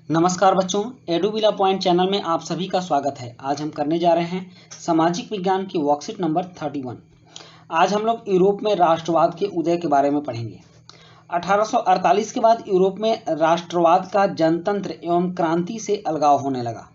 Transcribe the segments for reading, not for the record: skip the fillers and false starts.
नमस्कार बच्चों, एडुविला point channel में आप सभी का स्वागत है। आज हम करने जा रहे हैं सामाजिक विज्ञान की वर्कशीट नंबर 31। आज हम लोग यूरोप में राष्ट्रवाद के उदय के बारे में पढ़ेंगे। 1848 के बाद यूरोप में राष्ट्रवाद का जनतंत्र एवं क्रांति से अलगाव होने लगा।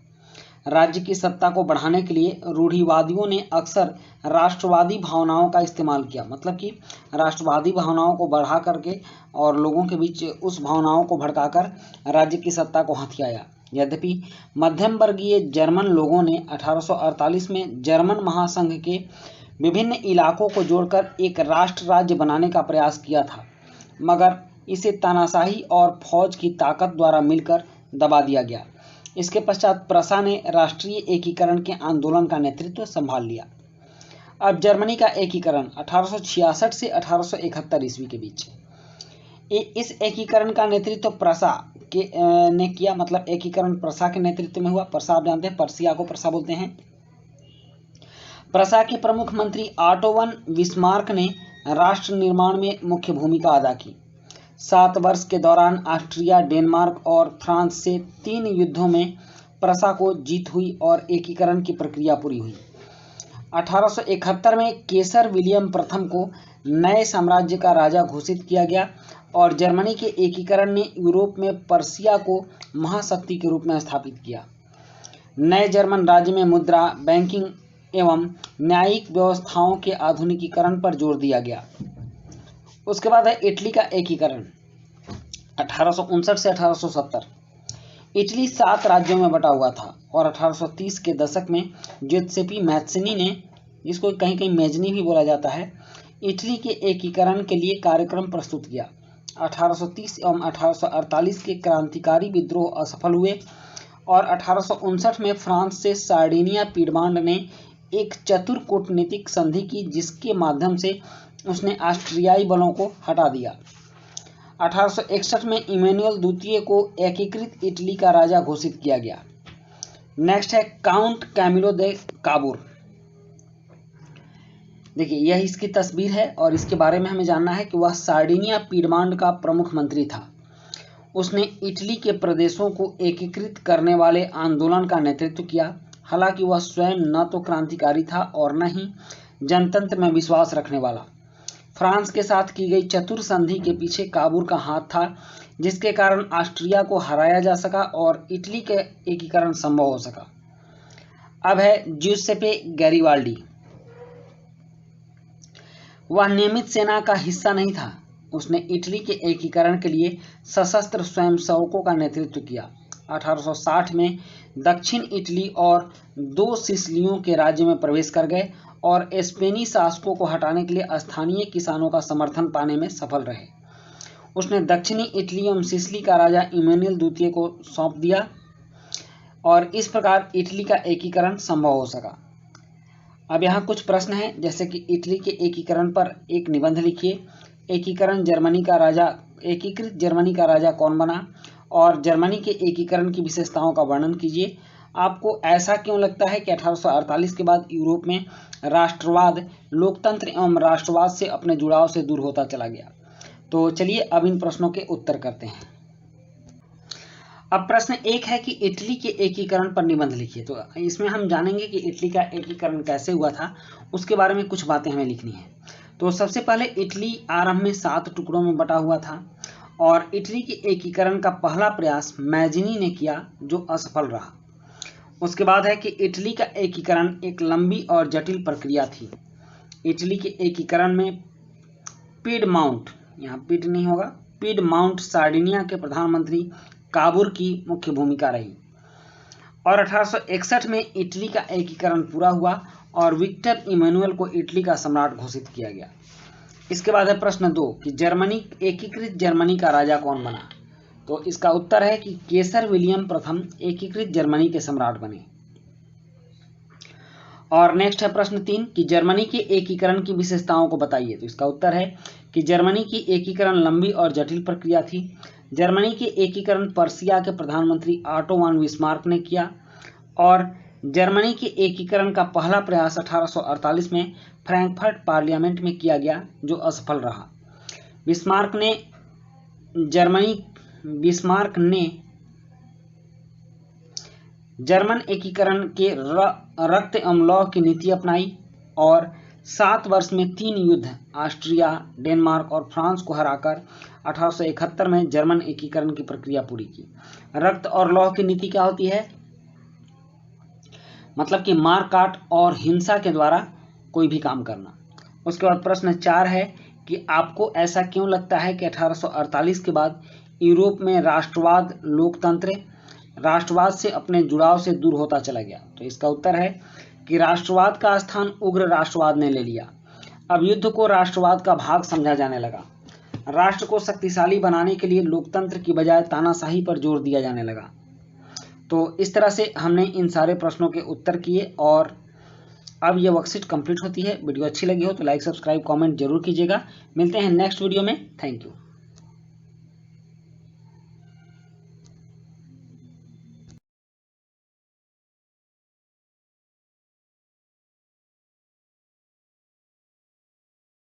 राज्य की सत्ता को बढ़ाने के लिए रूढ़िवादियों ने अक्सर राष्ट्रवादी भावनाओं का इस्तेमाल किया, मतलब कि राष्ट्रवादी भावनाओं को बढ़ा करके और लोगों के बीच उस भावनाओं को भड़काकर राज्य की सत्ता को हथियाया। यद्यपि मध्यम वर्गीय जर्मन लोगों ने 1848 में जर्मन महासंघ के विभिन्न इलाकों को जोड़कर एक राष्ट्र राज्य बनाने का प्रयास किया था, मगर इसे तानाशाही और फौज की ताकत द्वारा मिलकर दबा दिया गया। इसके पश्चात प्रसा ने राष्ट्रीय एकीकरण के आंदोलन का नेतृत्व संभाल लिया। अब जर्मनी का एकीकरण 1866 से 1871 ईस्वी के बीच। इस एकीकरण का नेतृत्व प्रसा ने किया, मतलब एकीकरण प्रसा के नेतृत्व में हुआ। प्रसा आप जानते हैं, पर्सिया को प्रसा बोलते हैं। प्रसा के प्रमुख मंत्री ऑटो वन बिस्मार्क ने राष्ट्र निर्माण में मुख्य भूमिका अदा की। 7 वर्ष के दौरान ऑस्ट्रिया, डेनमार्क और फ्रांस से 3 युद्धों में प्रसा को जीत हुई और एकीकरण की प्रक्रिया पूरी हुई। 1871 में केसर विलियम प्रथम को नए साम्राज्य का राजा घोषित किया गया और जर्मनी के एकीकरण ने यूरोप में पर्सिया को महाशक्ति के रूप में स्थापित किया। नए जर्मन राज्य में मुद्रा, बैंकिंग एवं न्यायिक व्यवस्थाओं के आधुनिकीकरण पर जोर दिया गया। उसके बाद है इटली का एकीकरण 1859 से 1870। इटली 7 राज्यों में बटा हुआ था और 1830 के दशक में ज्यूसेप्पे मैज़्ज़िनी ने, जिसको कहीं कहीं मैज़्ज़िनी भी बोला जाता है, इटली के एकीकरण के लिए कार्यक्रम प्रस्तुत किया। 1830 एवं 1848 के क्रांतिकारी विद्रोह असफल हुए और 1859 में फ्रांस से सार्डिनिया पीडमांड ने एक चतुर कूटनीतिक संधि की, जिसके माध्यम से उसने ऑस्ट्रियाई बलों को हटा दिया। 1861 में इमैनुअल द्वितीय को एकीकृत इटली का राजा घोषित किया गया। नेक्स्ट है काउंट कैमिलो दे काबूर। देखिए, यह इसकी तस्वीर है और इसके बारे में हमें जानना है कि वह सार्डिनिया पीडमांड का प्रमुख मंत्री था। उसने इटली के प्रदेशों को एकीकृत करने वाले आंदोलन का नेतृत्व किया। हालांकि वह स्वयं न तो क्रांतिकारी था और न ही जनतंत्र में विश्वास रखने वाला। फ्रांस के साथ की गई चतुर संधि के पीछे काबूर का हाथ था, जिसके कारण ऑस्ट्रिया को हराया जा सका और इटली का एकीकरण संभव हो सका। अब है ज्यूसेप्पे गैरिबाल्डी। वह नियमित सेना का हिस्सा नहीं था। उसने इटली के एकीकरण के लिए सशस्त्र स्वयंसेवकों का नेतृत्व किया। 1860 में दक्षिण इटली और 2 सिसिलियों के राज्य में प्रवेश कर गए और स्पेनी शासकों को हटाने के लिए स्थानीय किसानों का समर्थन पाने में सफल रहे। उसने दक्षिणी इटली एवं सिसिली का राजा इमैनुअल द्वितीय को सौंप दिया और इस प्रकार इटली का एकीकरण संभव हो सका। अब यहाँ कुछ प्रश्न हैं, जैसे कि इटली के एकीकरण पर एक निबंध लिखिए। एकीकृत जर्मनी का राजा कौन बना और जर्मनी के एकीकरण की विशेषताओं का वर्णन कीजिए। आपको ऐसा क्यों लगता है कि 1848 के बाद यूरोप में राष्ट्रवाद लोकतंत्र एवं राष्ट्रवाद से अपने जुड़ाव से दूर होता चला गया? तो चलिए अब इन प्रश्नों के उत्तर करते हैं। अब प्रश्न 1 है कि इटली के एकीकरण पर निबंध लिखिए। तो इसमें हम जानेंगे कि इटली का एकीकरण कैसे हुआ था, उसके बारे में कुछ बातें हमें लिखनी है। तो सबसे पहले इटली आरंभ में 7 टुकड़ों में बटा हुआ था और इटली के एकीकरण का पहला प्रयास मैज़्ज़िनी ने किया, जो असफल रहा। उसके बाद है कि इटली का एकीकरण एक लंबी और जटिल प्रक्रिया थी। इटली के एकीकरण में पीडमाउंट, यहाँ पीड नहीं होगा, पीडमाउंट सार्डिनिया के प्रधानमंत्री काबूर की मुख्य भूमिका रही और 1861 में इटली का एकीकरण पूरा हुआ और विक्टर इमैनुअल को इटली का सम्राट घोषित किया गया। इसके बाद है प्रश्न 2 कि एकीकृत जर्मनी का राजा कौन बना? तो इसका उत्तर है कि केसर विलियम प्रथम एकीकृत जर्मनी के सम्राट बने। और नेक्स्ट है प्रश्न 3 कि जर्मनी के एकीकरण की विशेषताओं को बताइए। तो इसका उत्तर है कि जर्मनी की एकीकरण लंबी और जटिल प्रक्रिया थी। जर्मनी के एकीकरण पर्सिया के प्रधानमंत्री ऑटो वन बिस्मार्क ने किया और जर्मनी के एकीकरण का पहला प्रयास 1848 में फ्रैंकफर्ट पार्लियामेंट में किया गया, जो असफल रहा। बिस्मार्क ने जर्मन एकीकरण के रक्त एवं लौह की नीति अपनाई और 7 वर्ष में 3 युद्ध ऑस्ट्रिया, डेनमार्क और फ्रांस को हराकर 1871 में जर्मन एकीकरण की प्रक्रिया पूरी की। रक्त और लौह की नीति क्या होती है? मतलब कि मार काट और हिंसा के द्वारा कोई भी काम करना। उसके बाद प्रश्न 4 है कि आपको ऐसा क्यों लगता है कि 1848 के बाद यूरोप में राष्ट्रवाद राष्ट्रवाद से अपने जुड़ाव से दूर होता चला गया? तो इसका उत्तर है कि राष्ट्रवाद का स्थान उग्र राष्ट्रवाद ने ले लिया। अब युद्ध को राष्ट्रवाद का भाग समझा जाने लगा। राष्ट्र को शक्तिशाली बनाने के लिए लोकतंत्र की बजाय तानाशाही पर जोर दिया जाने लगा। तो इस तरह से हमने इन सारे प्रश्नों के उत्तर किए और अब ये वर्कशीट कंप्लीट होती है। वीडियो अच्छी लगी हो तो लाइक, सब्सक्राइब, कमेंट जरूर कीजिएगा। मिलते हैं नेक्स्ट वीडियो में। Thank you.